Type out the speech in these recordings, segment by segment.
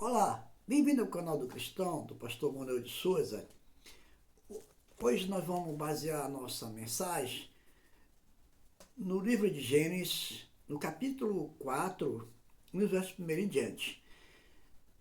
Olá, bem-vindo ao canal do Cristão, do pastor Manuel de Souza. Hoje nós vamos basear a nossa mensagem no livro de Gênesis, no capítulo 4, no verso 1 em diante.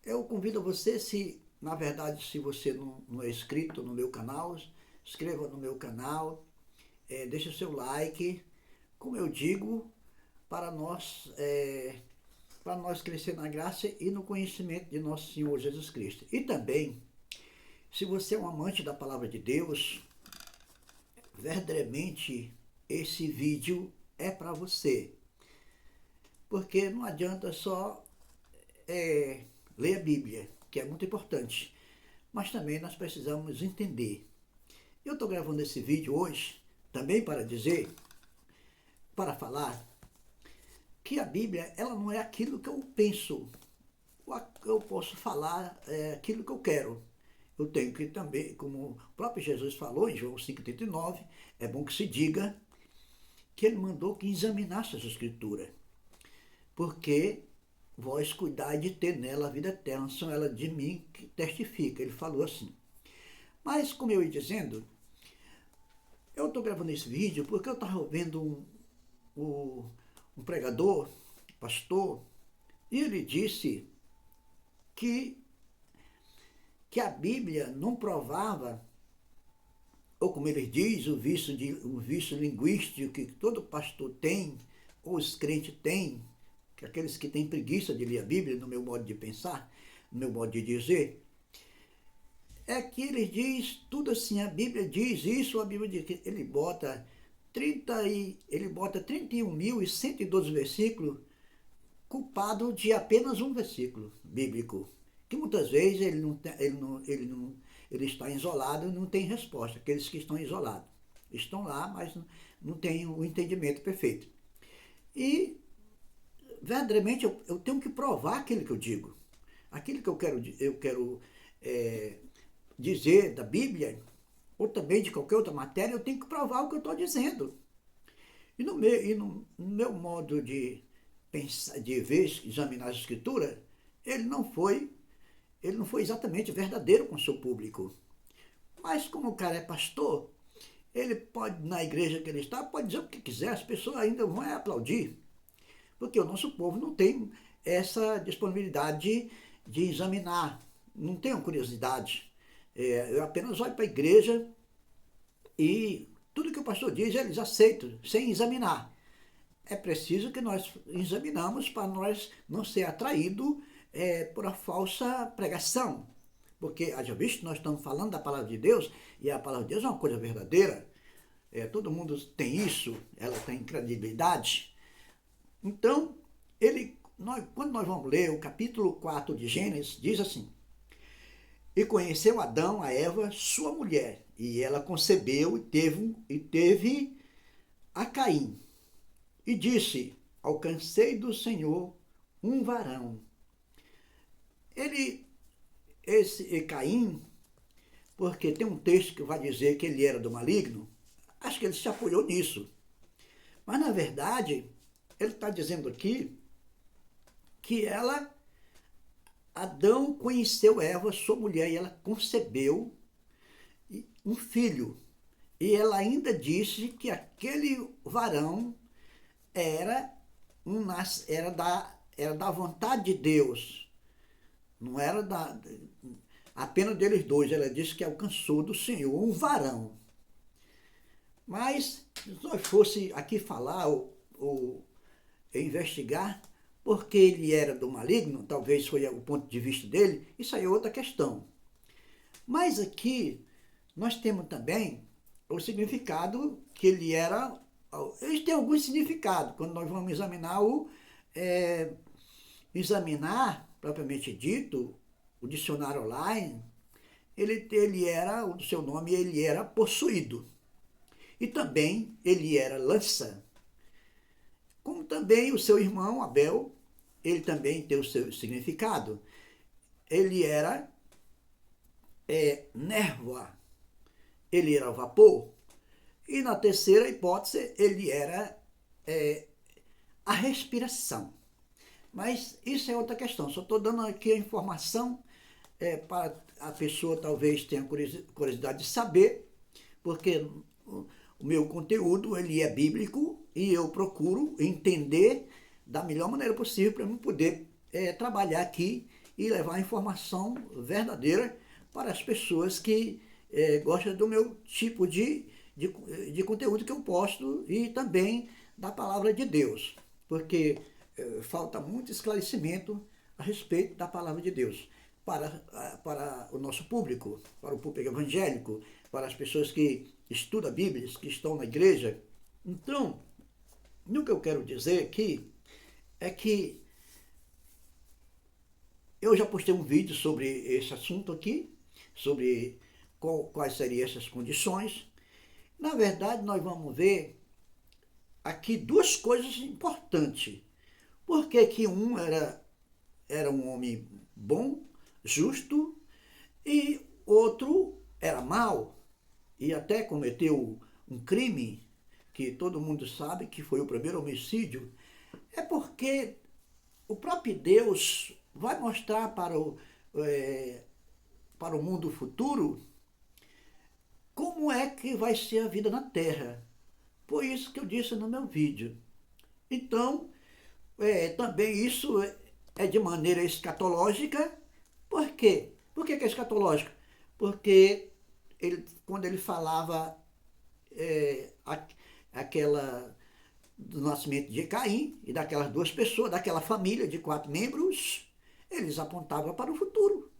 Eu convido você, se você não é inscrito no meu canal, inscreva no meu canal, deixe o seu like, como eu digo, para nós crescer na graça e no conhecimento de nosso Senhor Jesus Cristo. E também, se você é um amante da palavra de Deus, verdadeiramente esse vídeo é para você. Porque não adianta só ler a Bíblia, que é muito importante, mas também nós precisamos entender. Eu estou gravando esse vídeo hoje também para falar que a Bíblia ela não é aquilo que eu penso. Eu posso falar aquilo que eu quero. Eu tenho que também, como o próprio Jesus falou em João 5,39, é bom que se diga que ele mandou que examinasse as Escrituras, porque vós cuidai de ter nela a vida eterna, são elas de mim que testifica. Ele falou assim. Mas, como eu ia dizendo, eu estou gravando esse vídeo porque eu estava vendo um pregador, pastor, e ele disse que a Bíblia não provava, ou como ele diz, o vício linguístico que todo pastor tem, ou os crentes têm, que aqueles que têm preguiça de ler a Bíblia, no meu modo de pensar, no meu modo de dizer, é que ele diz tudo assim, a Bíblia diz isso, a Bíblia diz que ele bota 31.112 versículos culpado de apenas um versículo bíblico, que muitas vezes ele está isolado e não tem resposta. Aqueles que estão isolados estão lá, mas não têm o entendimento perfeito. E, verdadeiramente, eu tenho que provar aquilo que eu digo. Aquilo que eu quero dizer da Bíblia, ou também de qualquer outra matéria, eu tenho que provar o que eu estou dizendo. E no meu modo de pensar, de ver, examinar a Escritura, ele não foi exatamente verdadeiro com o seu público. Mas como o cara é pastor, ele pode, na igreja que ele está, pode dizer o que quiser, as pessoas ainda vão aplaudir. Porque o nosso povo não tem essa disponibilidade de examinar, não tem uma curiosidade. Eu apenas olho para a igreja e tudo que o pastor diz, eles aceitam, sem examinar. É preciso que nós examinamos para nós não ser atraídos por a falsa pregação. Porque, haja visto, nós estamos falando da palavra de Deus, e a palavra de Deus é uma coisa verdadeira. Todo mundo tem isso, ela tem credibilidade. Então, quando nós vamos ler o capítulo 4 de Gênesis, diz assim: E conheceu Adão a Eva, sua mulher, e ela concebeu e teve a Caim. E disse: Alcancei do Senhor um varão. Esse Caim, porque tem um texto que vai dizer que ele era do maligno, acho que ele se apoiou nisso. Mas, na verdade, ele está dizendo aqui que Adão conheceu Eva, sua mulher, e ela concebeu um filho. E ela ainda disse que aquele varão era da vontade de Deus. Não era apenas deles dois. Ela disse que alcançou do Senhor um varão. Mas, se nós fosse aqui falar ou investigar, porque ele era do maligno, talvez foi o ponto de vista dele, isso aí é outra questão. Mas aqui nós temos também o significado que ele era. Eles têm algum significado quando nós vamos examinar, propriamente dito, o dicionário online. O seu nome ele era possuído. E também ele era lança. Como também o seu irmão Abel, ele também tem o seu significado. Ele era névoa, ele era vapor. E na terceira hipótese, ele era a respiração. Mas isso é outra questão. Só estou dando aqui a informação para a pessoa talvez tenha curiosidade de saber, porque o meu conteúdo ele é bíblico e eu procuro entender da melhor maneira possível para eu poder trabalhar aqui e levar a informação verdadeira para as pessoas que gostam do meu tipo de conteúdo que eu posto e também da palavra de Deus, porque falta muito esclarecimento a respeito da palavra de Deus para o nosso público, para o público evangélico, para as pessoas que estudam a Bíblia, que estão na igreja. Então, o que eu quero dizer aqui é que eu já postei um vídeo sobre esse assunto aqui, sobre quais seriam essas condições. Na verdade, nós vamos ver aqui duas coisas importantes. Por que que um era um homem bom, justo, e outro era mau, e até cometeu um crime, que todo mundo sabe que foi o primeiro homicídio? É porque o próprio Deus vai mostrar para o mundo futuro como é que vai ser a vida na Terra. Foi isso que eu disse no meu vídeo. Então, também isso é de maneira escatológica. Por quê? Por que é escatológico? Porque quando ele falava aquela do nascimento de Caim e daquelas duas pessoas, daquela família de 4 membros, eles apontavam para o futuro.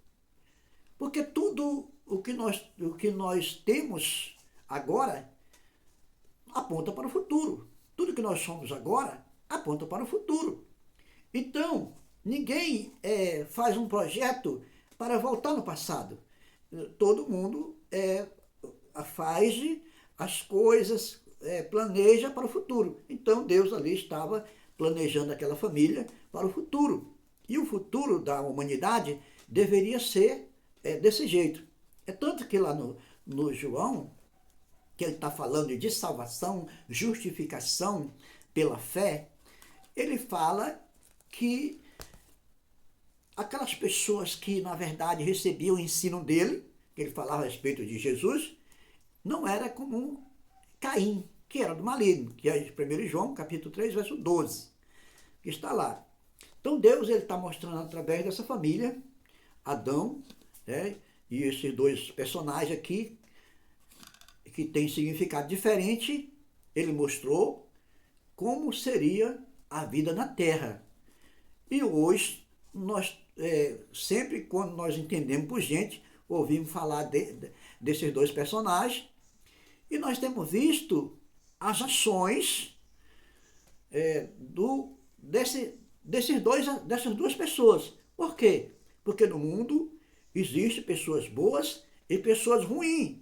Porque tudo o que nós temos agora aponta para o futuro. Tudo que nós somos agora aponta para o futuro. Então, ninguém faz um projeto para voltar no passado. Todo mundo faz as coisas, planeja para o futuro. Então, Deus ali estava planejando aquela família para o futuro. E o futuro da humanidade deveria ser desse jeito. É tanto que lá no João, que ele está falando de salvação, justificação pela fé, ele fala que aquelas pessoas que, na verdade, recebiam o ensino dele, que ele falava a respeito de Jesus, não era como Caim, que era do maligno, que é 1 João, capítulo 3, verso 12, que está lá. Então Deus está mostrando através dessa família, Adão, e esses dois personagens aqui, que tem significado diferente, ele mostrou como seria a vida na Terra. E hoje, nós, sempre quando nós entendemos por gente, ouvimos falar desses dois personagens, e nós temos visto as ações dessas duas pessoas. Por quê? Porque no mundo existem pessoas boas e pessoas ruins.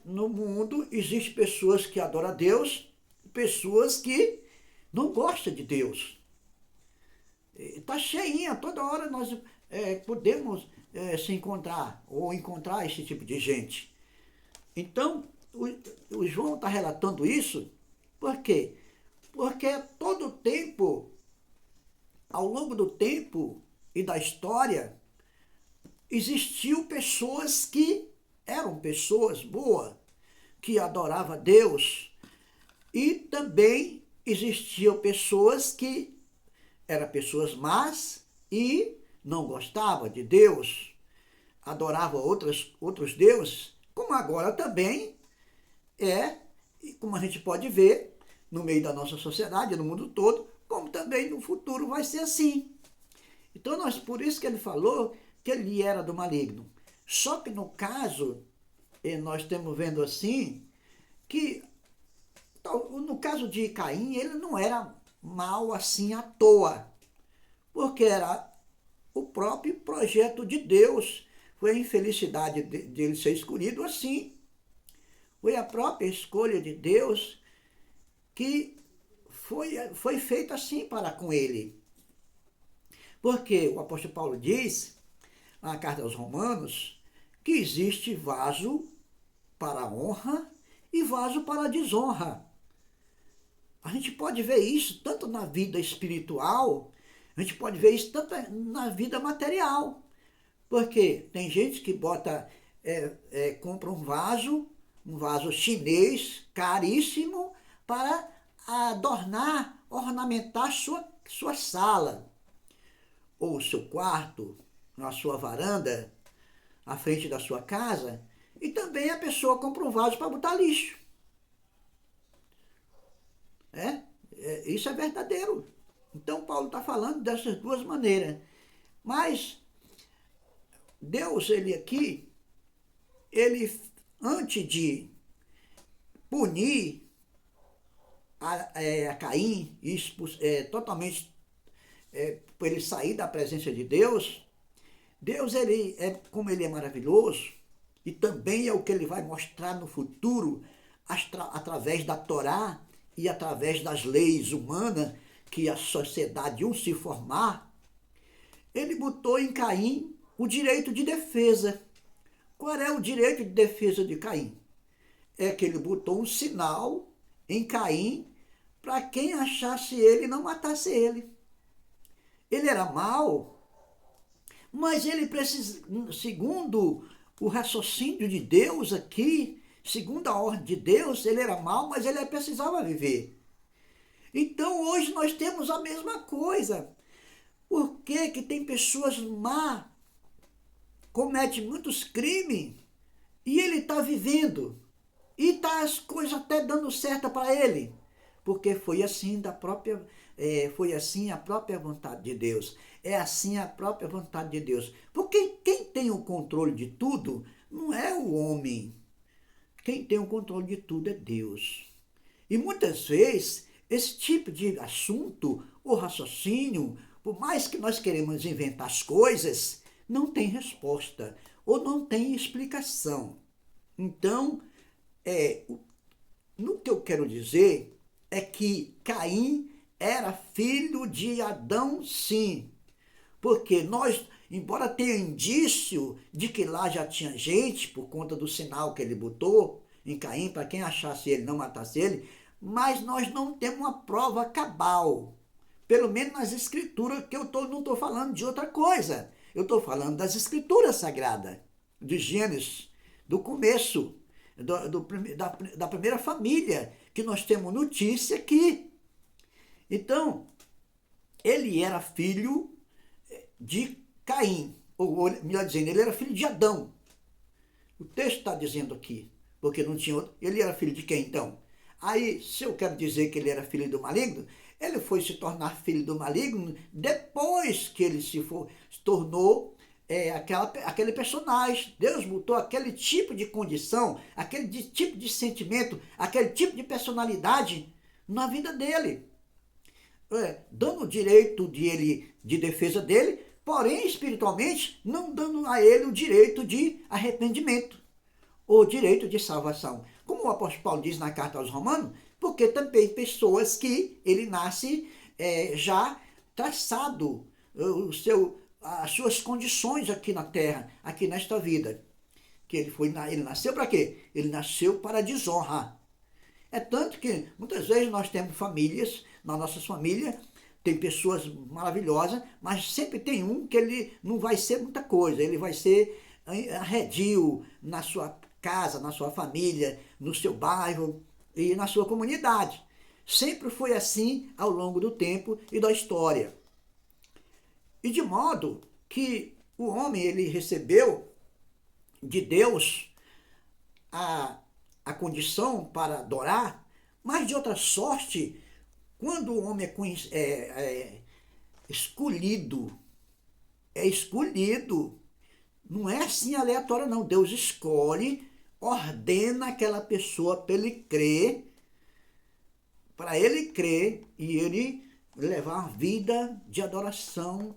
No mundo existem pessoas que adoram a Deus e pessoas que não gostam de Deus. Está cheinha, toda hora nós podemos se encontrar ou encontrar esse tipo de gente. Então, o João está relatando isso, por quê? Porque todo o tempo, ao longo do tempo e da história, existiu pessoas que eram pessoas boas, que adoravam a Deus, e também existiam pessoas que eram pessoas más e não gostavam de Deus, adoravam outros deuses, como agora também e como a gente pode ver no meio da nossa sociedade, no mundo todo, como também no futuro vai ser assim. Então, por isso que ele falou que ele era do maligno. Só que no caso, nós estamos vendo assim, que no caso de Caim, ele não era mal assim à toa, porque era o próprio projeto de Deus. Foi a infelicidade de ele ser escolhido assim. Foi a própria escolha de Deus que foi feita assim para com ele. Porque o apóstolo Paulo diz, na carta aos Romanos, que existe vaso para a honra e vaso para a desonra. A gente pode ver isso tanto na vida espiritual A gente pode ver isso tanto na vida material, porque tem gente que compra um vaso chinês caríssimo para adornar, ornamentar sua sala, ou o seu quarto, na sua varanda, à frente da sua casa, e também a pessoa compra um vaso para botar lixo. Isso é verdadeiro. Então Paulo está falando dessas duas maneiras. Mas Deus, ele aqui, ele, antes de punir a Caim, totalmente para ele sair da presença de Deus, Deus, como ele é maravilhoso, e também é o que ele vai mostrar no futuro, através da Torá e através das leis humanas, que a sociedade se formar, ele botou em Caim o direito de defesa. Qual é o direito de defesa de Caim? É que ele botou um sinal em Caim para quem achasse ele não matasse ele. Ele era mau, mas ele precisa, segundo o raciocínio de Deus aqui, segundo a ordem de Deus, ele era mau, mas ele precisava viver. Então hoje nós temos a mesma coisa. Por que tem pessoas má, cometem muitos crimes, e ele está vivendo? E está as coisas até dando certo para ele? Porque foi assim foi assim a própria vontade de Deus. É assim a própria vontade de Deus. Porque quem tem o controle de tudo não é o homem. Quem tem o controle de tudo é Deus. E muitas vezes, esse tipo de assunto, ou raciocínio, por mais que nós queremos inventar as coisas, não tem resposta, ou não tem explicação. Então, no que eu quero dizer é que Caim era filho de Adão, sim. Porque nós, embora tenha indício de que lá já tinha gente, por conta do sinal que ele botou em Caim, para quem achasse ele não matasse ele, mas nós não temos uma prova cabal. Pelo menos nas escrituras, que não estou falando de outra coisa. Eu estou falando das escrituras sagradas, de Gênesis, do começo, da primeira família, que nós temos notícia aqui. Então, ele era filho de Caim, ou melhor dizendo, ele era filho de Adão. O texto está dizendo aqui, porque não tinha outro. Ele era filho de quem então? Aí, se eu quero dizer que ele era filho do maligno, ele foi se tornar filho do maligno depois que ele se tornou aquele personagem. Deus botou aquele tipo de condição, aquele tipo de sentimento, aquele tipo de personalidade na vida dele. Dando o direito de defesa dele, porém, espiritualmente, não dando a ele o direito de arrependimento, ou direito de salvação. Como o apóstolo Paulo diz na carta aos Romanos, porque também pessoas que ele nasce já traçado as suas condições aqui na terra, aqui nesta vida. Que ele nasceu para quê? Ele nasceu para a desonra. É tanto que muitas vezes nós temos famílias, nas nossas famílias, tem pessoas maravilhosas, mas sempre tem um que ele não vai ser muita coisa, ele vai ser arredio na sua casa, na sua família, no seu bairro e na sua comunidade. Sempre foi assim ao longo do tempo e da história. E de modo que o homem ele recebeu de Deus a condição para adorar, mas de outra sorte, quando o homem escolhido, não é assim aleatório não, Deus escolhe, ordena aquela pessoa para ele crer e ele levar uma vida de adoração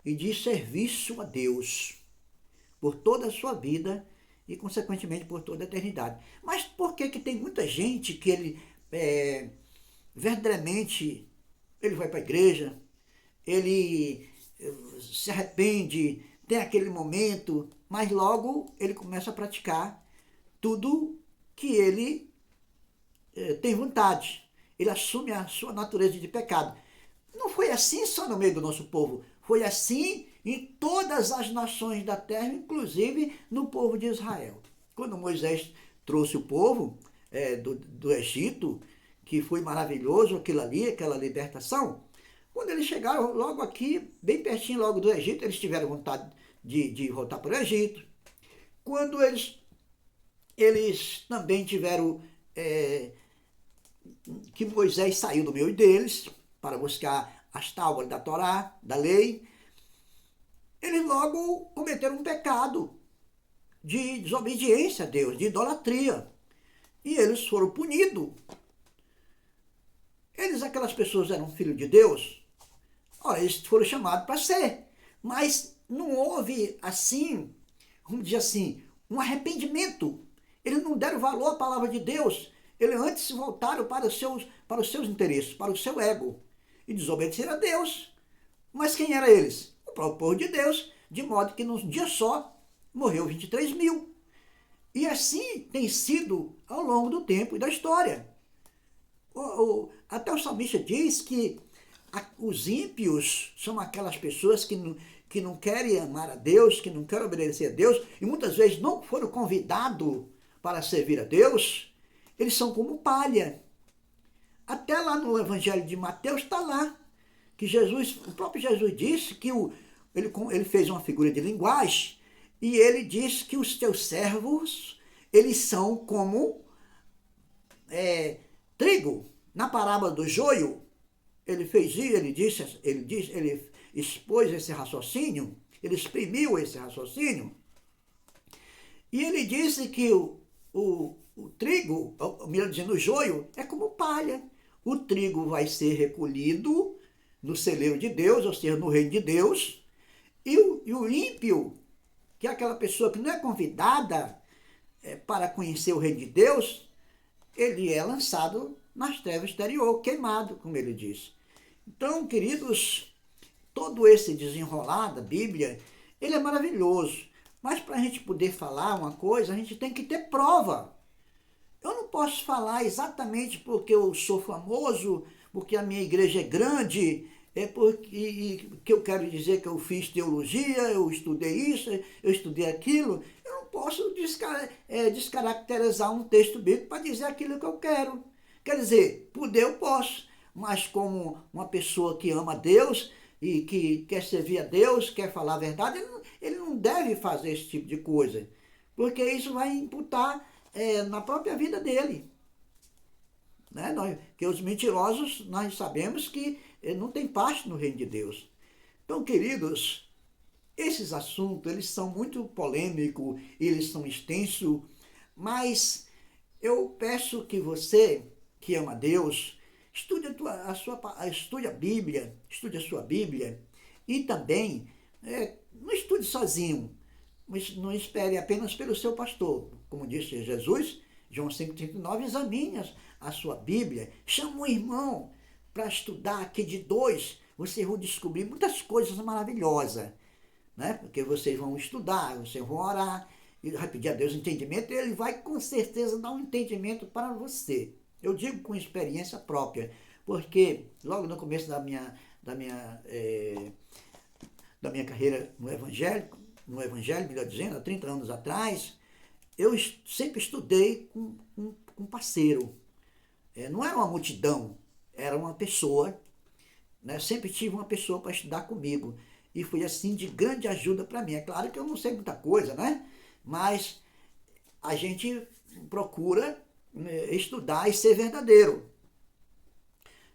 e de serviço a Deus por toda a sua vida e, consequentemente, por toda a eternidade. Mas por que tem muita gente que ele, verdadeiramente, ele vai para a igreja, ele se arrepende, tem aquele momento, mas logo ele começa a praticar tudo que ele tem vontade. Ele assume a sua natureza de pecado. não foi assim só no meio do nosso povo, foi assim em todas as nações da terra, inclusive no povo de Israel. Quando Moisés trouxe o povo do Egito, que foi maravilhoso aquilo ali, aquela libertação, quando eles chegaram logo aqui, bem pertinho logo do Egito, eles tiveram vontade de voltar para o Egito. Quando eles também tiveram que Moisés saiu do meio deles para buscar as tábuas da Torá, da lei, eles logo cometeram um pecado de desobediência a Deus, de idolatria. E eles foram punidos. Eles, aquelas pessoas, eram filhos de Deus? Olha, eles foram chamados para ser. Mas não houve, assim, vamos dizer assim, um arrependimento. Eles não deram valor à palavra de Deus. Eles antes se voltaram para os seus interesses, para o seu ego. E desobedeceram a Deus. Mas quem eram eles? O próprio povo de Deus. De modo que num dia só morreu 23 mil. E assim tem sido ao longo do tempo e da história. Até o salmista diz que os ímpios são aquelas pessoas que não querem amar a Deus, que não querem obedecer a Deus, e muitas vezes não foram convidados para servir a Deus. Eles são como palha. Até lá no Evangelho de Mateus está lá, que o próprio Jesus disse que ele fez uma figura de linguagem, e ele disse que os teus servos, eles são como trigo. Na parábola do joio, ele fez isso, ele expôs esse raciocínio, ele exprimiu esse raciocínio, e ele disse que o trigo, melhor dizendo, o joio, é como palha. O trigo vai ser recolhido no celeiro de Deus, ou seja, no reino de Deus, e o ímpio, que é aquela pessoa que não é convidada para conhecer o reino de Deus, ele é lançado nas trevas exterior, queimado, como ele diz. Então, queridos, todo esse desenrolar da Bíblia, ele é maravilhoso. Mas para a gente poder falar uma coisa, a gente tem que ter prova. Eu não posso falar exatamente porque eu sou famoso, porque a minha igreja é grande, porque eu quero dizer que eu fiz teologia, eu estudei isso, eu estudei aquilo. Eu não posso descaracterizar um texto bíblico para dizer aquilo que eu quero. Quer dizer, poder eu posso, mas como uma pessoa que ama a Deus e que quer servir a Deus, quer falar a verdade, ele não deve fazer esse tipo de coisa, porque isso vai imputar na própria vida dele. Né? Que os mentirosos, nós sabemos que não tem parte no reino de Deus. Então, queridos, esses assuntos, eles são muito polêmicos, eles são extensos, mas eu peço que você, que ama a Deus, estude a Bíblia, estude a sua Bíblia, e também não estude sozinho, mas não espere apenas pelo seu pastor. Como disse Jesus, João 5,39, examine a sua Bíblia, chama um irmão para estudar, que de dois vocês vão descobrir muitas coisas maravilhosas, né? Porque vocês vão estudar, vocês vão orar, e vai pedir a Deus entendimento, e ele vai com certeza dar um entendimento para você. Eu digo com experiência própria, porque logo no começo da minha carreira no Evangelho, melhor dizendo, há 30 anos atrás, eu sempre estudei com um parceiro. Não era uma multidão, era uma pessoa, né? Sempre tive uma pessoa para estudar comigo. E foi assim de grande ajuda para mim. É claro que eu não sei muita coisa, né? Mas a gente procura estudar e ser verdadeiro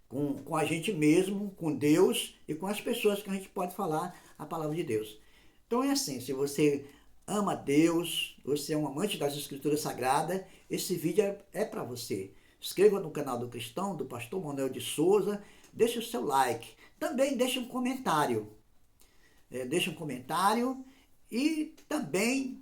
com a gente mesmo, com Deus e com as pessoas que a gente pode falar a palavra de Deus. Então é assim, se você ama Deus, você é um amante das Escrituras Sagradas, esse vídeo é para você. Inscreva no canal do Cristão, do pastor Manuel de Souza, deixe o seu like, também deixe um comentário. Deixe um comentário e também